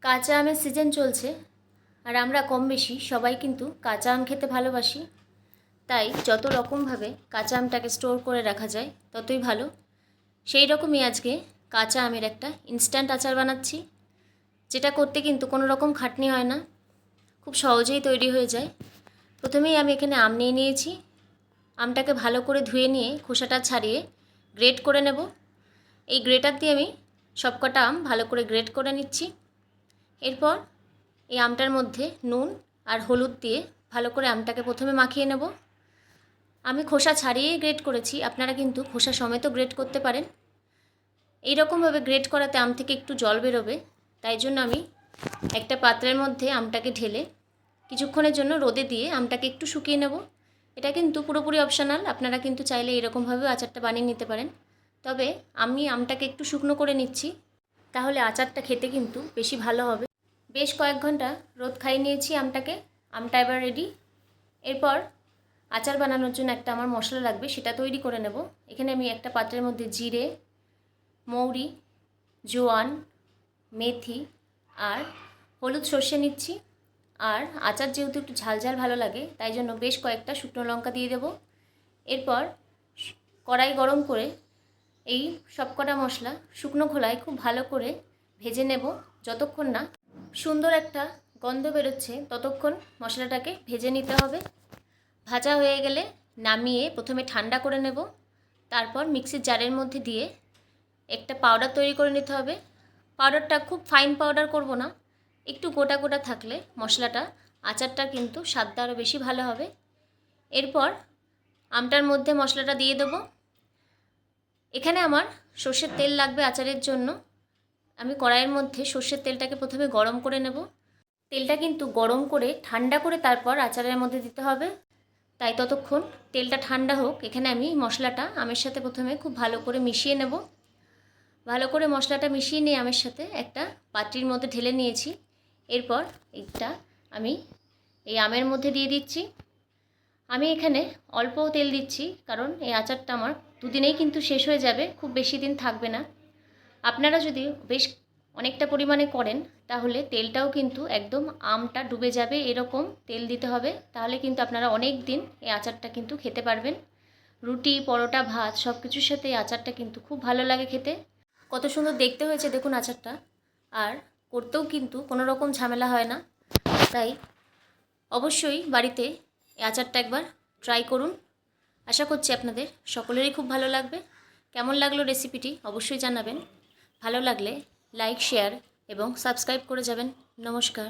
কাঁচা আমের সিজন চলছে আর আমরা কম বেশি সবাই কিন্তু কাঁচা আম খেতে ভালোবাসি। তাই যত রকমভাবে কাঁচা আমটাকে স্টোর করে রাখা যায় ততই ভালো। সেই রকমই আজকে কাঁচা আমের একটা ইনস্ট্যান্ট আচার বানাচ্ছি, যেটা করতে কিন্তু কোনো রকম খাটনি হয় না, খুব সহজেই তৈরি হয়ে যায়। প্রথমেই আমি এখানে আম নিয়ে নিয়েছি। আমটাকে ভালো করে ধুয়ে নিয়ে খোসাটা ছাড়িয়ে গ্রেট করে নেব। এই গ্রেটার দিয়ে আমি সবকটা আম ভালো করে গ্রেট করে নিচ্ছি। এরপর এই আমটার মধ্যে নুন আর হলুদ দিয়ে ভালো করে আমটাকে প্রথমে মাখিয়ে নেব। আমি খোসা ছাড়িয়েই গ্রেট করেছি, আপনারা কিন্তু খোসা সমেতও গ্রেট করতে পারেন। এই রকমভাবে গ্রেট করাতে আম থেকে একটু জল বেরোবে, তাই জন্য আমি একটা পাত্রের মধ্যে আমটাকে ঢেলে কিছুক্ষণের জন্য রোদে দিয়ে আমটাকে একটু শুকিয়ে নেব। এটা কিন্তু পুরোপুরি অপশনাল, আপনারা কিন্তু চাইলে এরকমভাবেও আচারটা বানিয়ে নিতে পারেন। তবে আমি আমটাকে একটু শুকনো করে নিচ্ছি, তাহলে আচারটা খেতে কিন্তু বেশি ভালো হবে। বেশ কয়েক ঘন্টা রোদ খাইয়ে নিয়েছি আমটাকে। আমটা এবার রেডি। এরপর আচার বানানোর জন্য একটা আমার মশলা লাগবে, সেটা তৈরি করে নেব। এখানে আমি একটা পাত্রের মধ্যে জিরে, মৌরি, জোয়ান, মেথি আর হলুদ সর্ষে নিচ্ছি। আর আচার যেহেতু একটু ঝাল ঝাল ভালো লাগে, তাই জন্য বেশ কয়েকটা শুকনো লঙ্কা দিয়ে দেব। এরপর কড়াই গরম করে এই সবকটা মশলা শুকনো খোলায় খুব ভালো করে ভেজে নেব, যতক্ষণ না সুন্দর একটা গন্ধ বেরোচ্ছে ততক্ষণ মশলাটাকে ভেজে নিতে হবে। ভাজা হয়ে গেলে নামিয়ে প্রথমে ঠান্ডা করে নেব, তারপর মিক্সির জারের মধ্যে দিয়ে একটা পাউডার তৈরি করে নিতে হবে। পাউডারটা খুব ফাইন পাউডার করব না, একটু গোটা গোটা থাকলে মশলাটা আচারটা কিন্তু স্বাদটা আরও বেশি ভালো হবে। এরপর আমটার মধ্যে মশলাটা দিয়ে দেবো। এখানে আমার সর্ষের তেল লাগবে আচারের জন্য। আমি কড়াইয়ের মধ্যে সর্ষের তেলটাকে প্রথমে গরম করে নেব। তেলটা কিন্তু গরম করে ঠান্ডা করে তারপর আচারের মধ্যে দিতে হবে, তাই ততক্ষণ তেলটা ঠান্ডা হোক। এখানে আমি মশলাটা আমের সাথে প্রথমে খুব ভালো করে মিশিয়ে নেব। ভালো করে মশলাটা মিশিয়ে নিয়ে আমের সাথে একটা পাত্রের মধ্যে ঢেলে নিয়েছি। এরপর এইটা আমি এই আমের মধ্যে দিয়ে দিচ্ছি। আমি এখানে অল্প তেল দিচ্ছি, কারণ এই আচারটা আমার দুদিনেই কিন্তু শেষ হয়ে যাবে, খুব বেশি দিন থাকবে না। আপনারা যদি বেশ অনেকটা পরিমাণে করেন তাহলে তেলটাও কিন্তু একদম আমটা ডুবে যাবে, এরকম তেল দিতে হবে। তাহলে কিন্তু আপনারা অনেক দিন এই আচারটা কিন্তু খেতে পারবেন। রুটি, পরোটা, ভাত সব কিছুর সাথে এই আচারটা কিন্তু খুব ভালো লাগে খেতে। কত সুন্দর দেখতে হয়েছে দেখুন আচারটা, আর করতেও কিন্তু কোনো রকম ঝামেলা হয় না। তাই অবশ্যই বাড়িতে এই আচারটা একবার ট্রাই করুন। আশা করছি আপনাদের সকলেরই খুব ভালো লাগবে। কেমন লাগলো রেসিপিটি অবশ্যই জানাবেন। ভালো লাগলে লাইক, শেয়ার এবং সাবস্ক্রাইব করে যাবেন। নমস্কার।